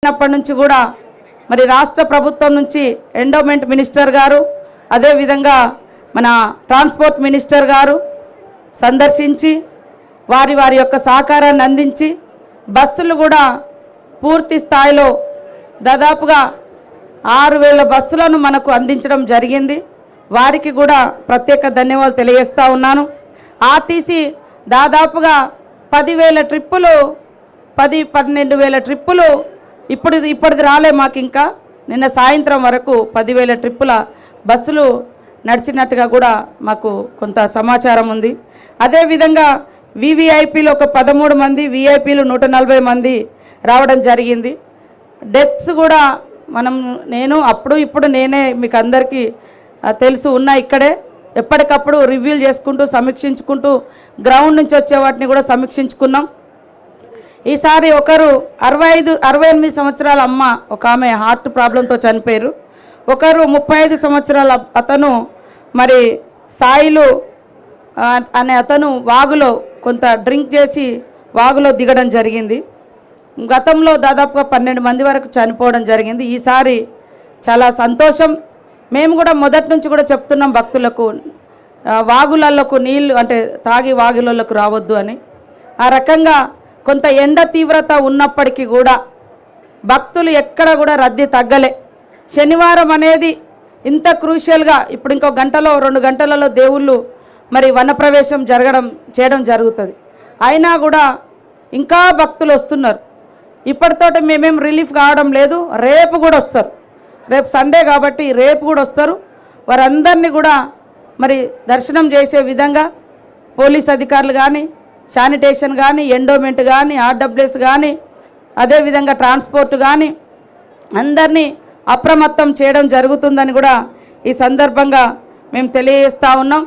అప్పటి నుంచి కూడా మరి రాష్ట్ర ప్రభుత్వం నుంచి ఎండోమెంట్ మినిస్టర్ గారు అదే విధంగా మన ట్రాన్స్పోర్ట్ మినిస్టర్ గారు సందర్శించి వారి యొక్క సహకారాన్ని అందించి బస్సులు కూడా పూర్తి స్థాయిలో దాదాపుగా 6000 బస్సులను మనకు అందించడం జరిగింది. వారికి కూడా ప్రత్యేక ధన్యవాదాలు తెలియజేస్తా ఉన్నాను. ఆర్టీసీ దాదాపుగా 10,000 ట్రిప్పులు 12,000 ట్రిప్పులు ఇప్పటిది రాలే మాకు. ఇంకా నిన్న సాయంత్రం వరకు 10,000 ట్రిప్పుల బస్సులు నడిచినట్టుగా కూడా మాకు కొంత సమాచారం ఉంది. అదేవిధంగా వివిఐపీలు ఒక 13 మంది, విఐపీలు 140 మంది రావడం జరిగింది. డెత్స్ కూడా నేను ఇప్పుడు నేనే మీకు అందరికీ తెలుసు ఉన్నా ఇక్కడే ఎప్పటికప్పుడు రివ్యూలు చేసుకుంటూ సమీక్షించుకుంటూ గ్రౌండ్ నుంచి వచ్చే వాటిని కూడా సమీక్షించుకున్నాం. ఈసారి ఒకరు 68 సంవత్సరాల అమ్మ ఒక ఆమె హార్ట్ ప్రాబ్లంతో చనిపోయారు. ఒకరు 35 సంవత్సరాల అతను మరి సాయిలు అనే అతను వాగులో కొంత డ్రింక్ చేసి వాగులో దిగడం జరిగింది. గతంలో దాదాపుగా 12 మంది వరకు చనిపోవడం జరిగింది. ఈసారి చాలా సంతోషం. మేము కూడా మొదటి నుంచి కూడా చెప్తున్నాం భక్తులకు వాగులలోకి నీళ్ళు అంటే తాగి వాగులలోకి రావద్దు అని. ఆ రకంగా కొంత ఎండ తీవ్రత ఉన్నప్పటికీ కూడా భక్తులు ఎక్కడ కూడా రద్దీ తగ్గలే. శనివారం అనేది ఇంత క్రూషియల్గా ఇప్పుడు ఇంకో గంటలో 2 గంటలలో దేవుళ్ళు మరి వనప్రవేశం చేయడం జరుగుతుంది. అయినా కూడా ఇంకా భక్తులు వస్తున్నారు. ఇప్పటితోటి మేమేం రిలీఫ్ కావడం లేదు. రేపు కూడా వస్తారు. రేపు సండే కాబట్టి రేపు కూడా వస్తారు. వారందరినీ కూడా మరి దర్శనం చేసే విధంగా పోలీస్ అధికారులు కానీ, శానిటేషన్ కానీ, ఎండోమెంట్ కానీ, ఆర్డబ్ల్యూఎస్ కానీ, అదేవిధంగా ట్రాన్స్పోర్ట్ కానీ అందరినీ అప్రమత్తం చేయడం జరుగుతుందని కూడా ఈ సందర్భంగా మేము తెలియజేస్తూ ఉన్నాం.